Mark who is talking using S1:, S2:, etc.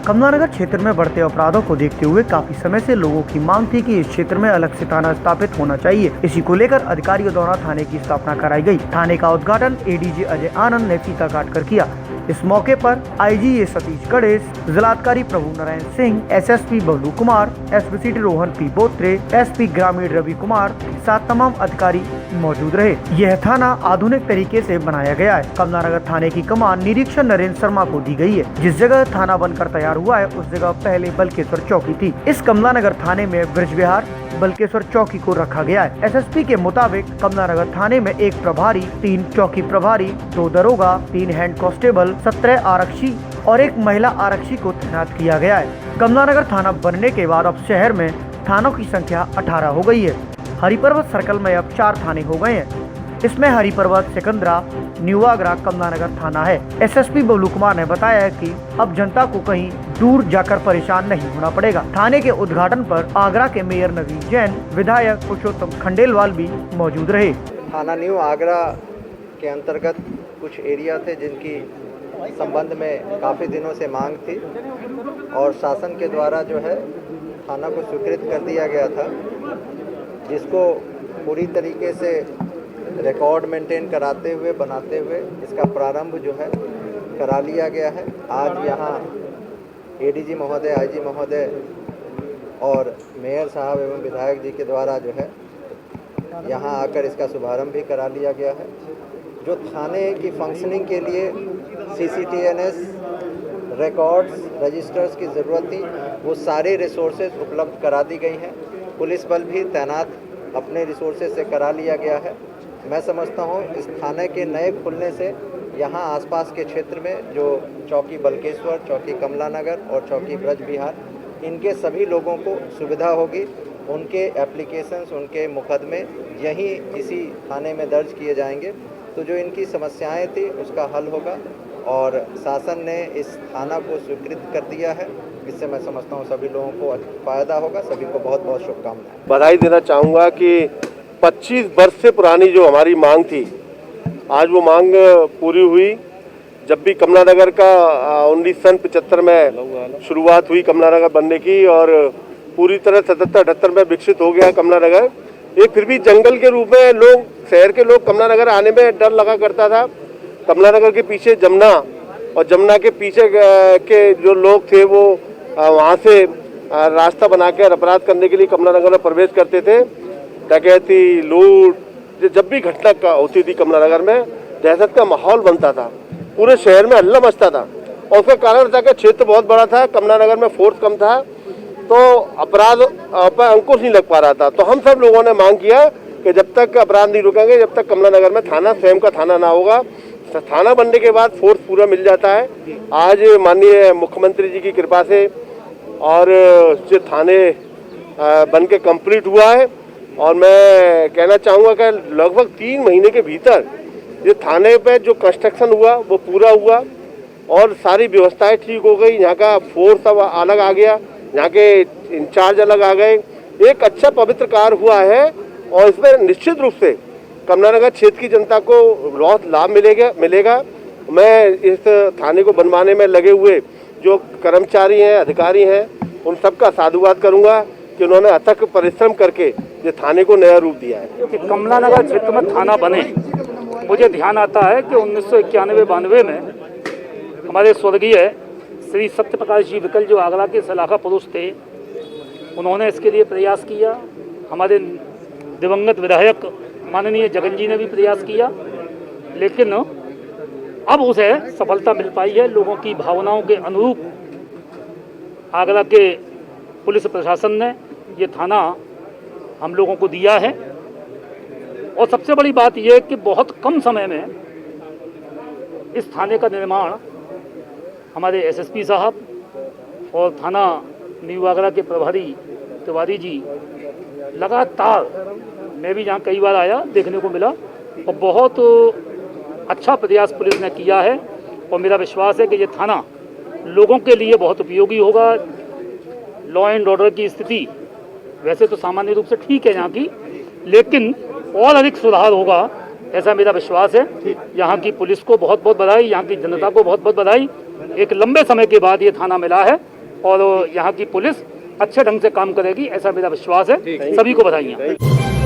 S1: कमलानगर क्षेत्र में बढ़ते अपराधों को देखते हुए काफी समय से लोगों की मांग थी कि इस क्षेत्र में अलग से थाना स्थापित होना चाहिए। इसी को लेकर अधिकारियों द्वारा थाने की स्थापना कराई गई। थाने का उद्घाटन एडीजी अजय आनंद ने फीता काट कर किया। इस मौके पर आईजी सतीश गणेश, जिलाधिकारी Prabhu Narayan Singh, SSP Bablu Kumar, SP city Rohan P Botre, SP ग्रामीण रवि कुमार के साथ तमाम अधिकारी मौजूद रहे। यह थाना आधुनिक तरीके से बनाया गया है। कमलानगर थाने की कमान निरीक्षक नरेंद्र शर्मा को दी गई है। जिस जगह थाना बनकर तैयार हुआ है उस जगह पहले बल्केश्वर चौकी थी। इस कमलानगर थाने में ब्रज विहार बल्केश्वर चौकी को रखा गया है। एसएसपी के मुताबिक कमलानगर थाने में 1 प्रभारी, 3 चौकी प्रभारी, 2 दरोगा, 3 हेड कांस्टेबल, 17 आरक्षी और 1 महिला आरक्षी को तैनात किया गया है। कमलानगर थाना बनने के बाद अब शहर में थानों की संख्या 18 हो गई है। हरिपर्वत सर्कल में अब 4 थाने हो गए हैं। इसमें हरिपर्वत, सिकंदरा, न्यू आगरा, कमलानगर थाना है। एसएसपी बबलू कुमार ने बताया है कि अब जनता को कहीं दूर जाकर परेशान नहीं होना पड़ेगा। थाने के उद्घाटन पर आगरा के मेयर नवीन जैन, विधायक पुरुषोत्तम खंडेलवाल भी मौजूद रहे।
S2: थाना न्यू आगरा के अंतर्गत कुछ एरिया थे जिनकी संबंध में काफ़ी दिनों से मांग थी और शासन के द्वारा जो है थाना को स्वीकृत कर दिया गया था, जिसको पूरी तरीके से रिकॉर्ड मेंटेन कराते हुए बनाते हुए इसका प्रारंभ जो है करा लिया गया है। आज यहाँ एडीजी महोदय, आईजी महोदय और मेयर साहब एवं विधायक जी के द्वारा जो है यहाँ आकर इसका शुभारंभ भी करा लिया गया है। जो थाने की फंक्शनिंग के लिए CCTNS, रिकॉर्ड्स, रजिस्टर्स की ज़रूरत थी, वो सारे रिसोर्सेज उपलब्ध करा दी गई हैं। पुलिस बल भी तैनात अपने रिसोर्सेज से करा लिया गया है। मैं समझता हूँ इस थाने के नए खुलने से यहाँ आसपास के क्षेत्र में जो चौकी बल्केश्वर, चौकी कमलानगर और चौकी ब्रज विहार, इनके सभी लोगों को सुविधा होगी। उनके एप्लीकेशंस, उनके मुकदमे यहीं इसी थाने में दर्ज किए जाएंगे, तो जो इनकी समस्याएं थी उसका हल होगा और शासन ने इस थाना को स्वीकृत कर दिया है। इससे मैं समझता हूँ सभी लोगों को फ़ायदा होगा। सभी को बहुत बहुत शुभकामनाएं।
S3: बधाई देना चाहूँगा कि 25 वर्ष से पुरानी जो हमारी मांग थी, आज वो मांग पूरी हुई। जब भी कमलानगर का 1975 में शुरुआत हुई कमलानगर बनने की और पूरी तरह 77-78 में विकसित हो गया कमलानगर। एक फिर भी जंगल के रूप में लोग, शहर के लोग कमलानगर आने में डर लगा करता था। कमलानगर के पीछे जमुना और जमुना के पीछे के जो लोग थे वो वहाँ से रास्ता बना कर अपराध करने के लिए कमलानगर में प्रवेश करते थे। डकैती, लूट, जब भी घटना होती थी कमलानगर में दहशत का माहौल बनता था, पूरे शहर में हल्ला मचता था। और उसका कारण था कि क्षेत्र बहुत बड़ा था, कमलानगर में फोर्स कम था, तो अपराध पर अंकुश नहीं लग पा रहा था। तो हम सब लोगों ने मांग किया कि जब तक अपराध नहीं रुकेंगे, जब तक कमलानगर में थाना स्वयं का थाना ना होगा। थाना बनने के बाद फोर्स पूरा मिल जाता है। आज माननीय मुख्यमंत्री जी की कृपा से और जो थाने बन के कंप्लीट हुआ है, और मैं कहना चाहूँगा कि लगभग 3 महीने के भीतर ये थाने पे जो कंस्ट्रक्शन हुआ वो पूरा हुआ और सारी व्यवस्थाएं ठीक हो गई। यहाँ का फोर्स अब अलग आ गया, यहाँ के इंचार्ज अलग आ गए। एक अच्छा पवित्र कार्य हुआ है और इसमें निश्चित रूप से कमलानगर क्षेत्र की जनता को बहुत लाभ मिलेगा। मैं इस थाने को बनवाने में लगे हुए जो कर्मचारी हैं, अधिकारी हैं, उन सबका साधुवाद करूँगा कि उन्होंने अथक परिश्रम करके ये थाने को नया रूप दिया है।
S4: कि कमलानगर क्षेत्र में थाना बने, मुझे ध्यान आता है कि 1991-92 में हमारे स्वर्गीय श्री सत्यप्रकाश जी विकल जो आगरा के सलाखा पुरुष थे, उन्होंने इसके लिए प्रयास किया। हमारे दिवंगत विधायक माननीय जगन जी ने भी प्रयास किया, लेकिन अब उसे सफलता मिल पाई है। लोगों की भावनाओं के अनुरूप आगरा के पुलिस प्रशासन ने ये थाना हम लोगों को दिया है। और सबसे बड़ी बात यह कि बहुत कम समय में इस थाने का निर्माण हमारे एसएसपी साहब और थाना न्यू आगरा के प्रभारी तिवारी जी लगातार, मैं भी यहाँ कई बार आया, देखने को मिला और बहुत अच्छा प्रयास पुलिस ने किया है। और मेरा विश्वास है कि ये थाना लोगों के लिए बहुत उपयोगी होगा। लॉ एंड ऑर्डर की स्थिति वैसे तो सामान्य रूप से ठीक है यहाँ की, लेकिन और अधिक सुधार होगा ऐसा मेरा विश्वास है। यहाँ की पुलिस को बहुत बहुत बधाई, यहाँ की जनता को बहुत बहुत बधाई। एक लंबे समय के बाद ये थाना मिला है और यहाँ की पुलिस अच्छे ढंग से काम करेगी, ऐसा मेरा विश्वास है। सभी को बधाइयाँ।